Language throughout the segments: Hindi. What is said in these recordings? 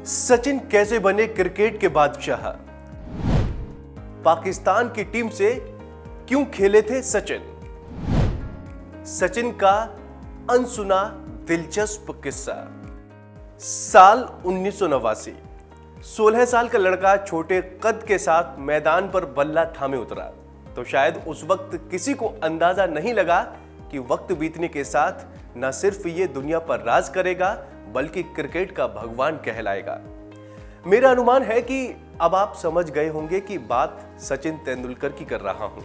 सचिन कैसे बने क्रिकेट के बादशाह? पाकिस्तान की टीम से क्यों खेले थे सचिन? सचिन का अनसुना दिलचस्प किस्सा। साल 1989। 16 साल का लड़का छोटे कद के साथ मैदान पर बल्ला थामे उतरा तो शायद उस वक्त किसी को अंदाजा नहीं लगा कि वक्त बीतने के साथ न सिर्फ ये दुनिया पर राज करेगा बल्कि क्रिकेट का भगवान कहलाएगा। मेरा अनुमान है कि अब आप समझ गए होंगे कि बात सचिन तेंदुलकर की कर रहा हूं।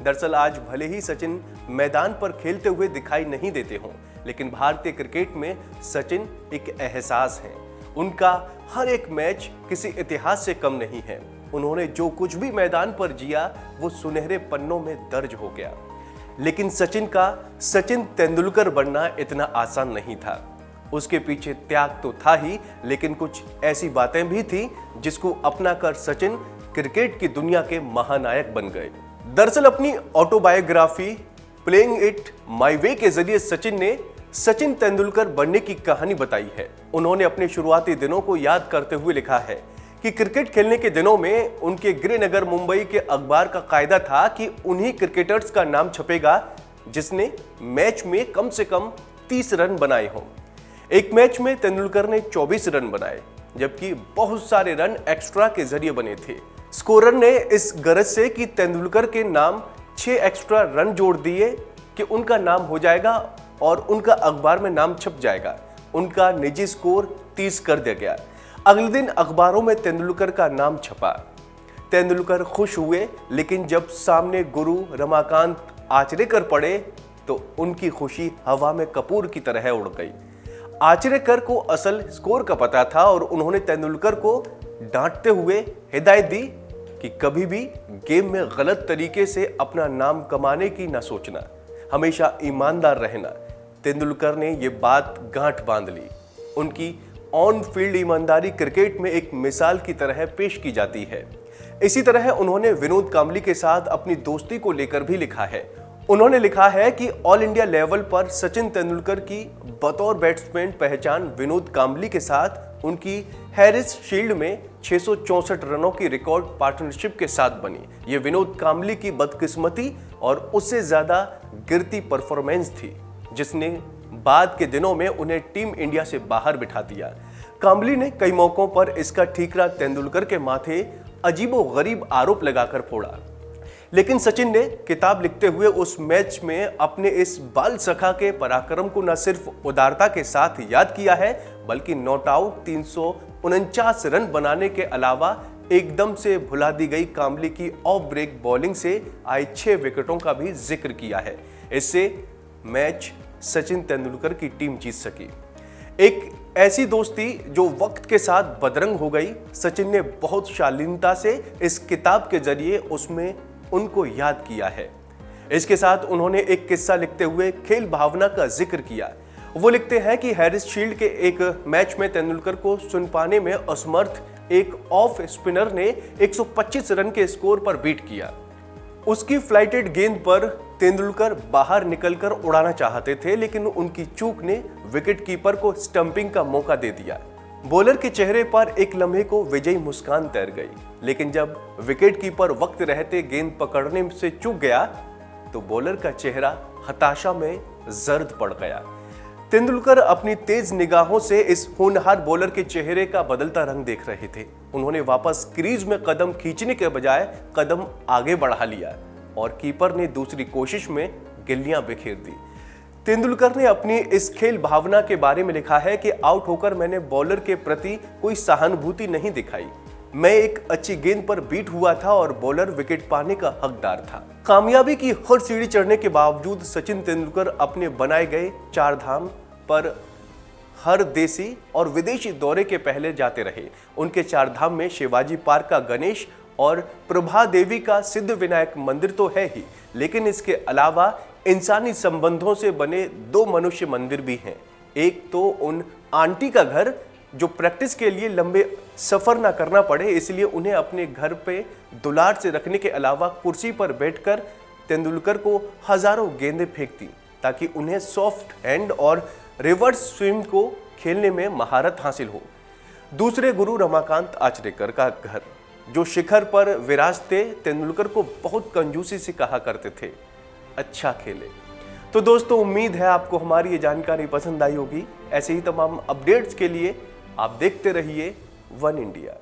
दरअसल आज भले ही सचिन मैदान पर खेलते हुए दिखाई नहीं देते हों, लेकिन भारतीय क्रिकेट में सचिन एक एहसास है। उनका हर एक मैच किसी इतिहास से कम नहीं है। उन्होंने जो कुछ भी मैदान पर जिया वो सुनहरे पन्नों में दर्ज हो गया। लेकिन सचिन का सचिन तेंदुलकर बनना इतना आसान नहीं था। उसके पीछे त्याग तो था ही, लेकिन कुछ ऐसी बातें भी थी जिसको अपनाकर सचिन क्रिकेट की दुनिया के महानायक बन गए। दरअसल अपनी autobiography playing it my way के जरिए सचिन ने सचिन तेंदुलकर बनने की कहानी बताई है। उन्होंने अपने शुरुआती दिनों को याद करते हुए लिखा है कि क्रिकेट खेलने के दिनों में उनके गृहनगर मुंबई के अखबार का कायदा था कि उन्हीं क्रिकेटर्स का नाम छपेगा जिसने मैच में कम से कम 30 रन बनाए हों। एक मैच में तेंदुलकर ने 24 रन बनाए, जबकि बहुत सारे रन एक्स्ट्रा के जरिए बने थे। स्कोरर ने इस गरज से कि तेंदुलकर के नाम 6 एक्स्ट्रा रन जोड़ दिए कि उनका नाम हो जाएगा और उनका अखबार में नाम छप जाएगा। उनका निजी स्कोर 30 कर दिया गया। अगले दिन अखबारों में तेंदुलकर का नाम छपा। तेंदुलकर खुश हुए, लेकिन जब सामने गुरु रमाकांत आचरेकर पड़े तो उनकी खुशी हवा में कपूर की तरह उड़ गई। आचरेकर को असल स्कोर का पता था और उन्होंने तेंदुलकर को डांटते हुए हिदायत दी कि कभी भी गेम में गलत तरीके से अपना नाम कमाने की ना सोचना, हमेशा ईमानदार रहना। तेंदुलकर ने यह बात गांठ बांध ली। उनकी ऑन फील्ड ईमानदारी क्रिकेट में एक मिसाल की तरह पेश की जाती है। इसी तरह उन्होंने विनोद कांबली के साथ अपनी दोस्ती को लेकर भी लिखा है। उन्होंने लिखा है कि ऑल इंडिया लेवल पर सचिन तेंदुलकर की बतौर बैट्समैन पहचान विनोद कांबली के साथ उनकी हैरिस शील्ड में 664 रनों की रिकॉर्ड पार्टनरशिप के साथ बनी। ये विनोद कांबली की बदकिस्मती और उससे ज्यादा गिरती परफॉर्मेंस थी जिसने बाद के दिनों में उन्हें टीम इंडिया से बाहर बिठा दिया। कांबली ने कई मौकों पर इसका ठीकरा तेंदुलकर के माथे अजीबोगरीब आरोप लगाकर फोड़ा, लेकिन सचिन ने किताब लिखते हुए उस मैच में अपने इस बाल सखा के पराक्रम को न सिर्फ उदारता के साथ याद किया है, बल्कि नॉट आउट 349 रन बनाने के अलावा एकदम से भुला दी गई कांबली की ऑफ ब्रेक बॉलिंग से आई 6 विकेटों का भी जिक्र किया है। इससे मैच सचिन तेंदुलकर की टीम जीत सकी। एक ऐसी दोस्ती जो वक्त के साथ बदरंग हो गई। सचिन ने बहुत शालीनता से इस किताब के जरिए उसमें उनको याद किया है। इसके साथ उन्होंने एक किस्सा लिखते हुए खेल भावना का जिक्र किया। वो लिखते हैं कि हैरिस शील्ड के एक मैच में तेंदुलकर को सुन पाने में असमर्थ एक ऑफ स्पिनर ने 125 रन के स्कोर पर बीट किया। उसकी फ्लाइटेड गेंद पर तेंदुलकर बाहर निकलकर उड़ाना चाहते थे, लेकिन उनकी चूक ने विकेट कीपर को स्टंपिंग का मौका दे दिया। बॉलर के चेहरे पर एक लम्हे को विजयी मुस्कान तैर गई, लेकिन जब विकेट कीपर वक्त रहते गेंद पकड़ने से चूक गया तो बॉलर का चेहरा हताशा में जर्द पड़ गया। तेंदुलकर अपनी तेज निगाहों से इस होनहार बॉलर के चेहरे का बदलता रंग देख रहे थे। उन्होंने वापस क्रीज में कदम खींचने के बजाय कदम आगे बढ़ा लिया और कीपर ने दूसरी कोशिश में गिल्लियां बिखेर दी। तेंदुलकर ने अपनी इस खेल भावना के बारे में लिखा है कि आउट होकर मैंने बॉलर के प्रति कोई सहानुभूति नहीं दिखाई। मैं एक अच्छी गेंद पर बीट हुआ था और बॉलर विकेट पाने का हकदार था। कामयाबी की हर सीढ़ी चढ़ने के बावजूद सचिन तेंदुलकर अपने बनाए गए 4 धाम पर हर देसी और विदेशी दौरे के पहले जाते रहे। उनके 4 धाम में शिवाजी पार्क का गणेश और प्रभा देवी का सिद्ध विनायक मंदिर तो है ही, लेकिन इसके अलावा इंसानी संबंधों से बने 2 मनुष्य मंदिर भी हैं। एक तो उन आंटी का घर जो प्रैक्टिस के लिए लंबे सफर ना करना पड़े, इसलिए उन्हें अपने घर पे दुलार से रखने के अलावा कुर्सी पर बैठकर तेंदुलकर को हजारों गेंदें फेंकती ताकि उन्हें सॉफ्ट हैंड और रिवर्स स्विंग को खेलने में महारत हासिल हो। दूसरे गुरु रमाकांत आचरेकर का घर, जो शिखर पर विराजते तेंदुलकर को बहुत कंजूसी से कहा करते थे, अच्छा खेले। तो दोस्तों, उम्मीद है आपको हमारी ये जानकारी पसंद आई होगी। ऐसे ही तमाम अपडेट्स के लिए आप देखते रहिए वन इंडिया।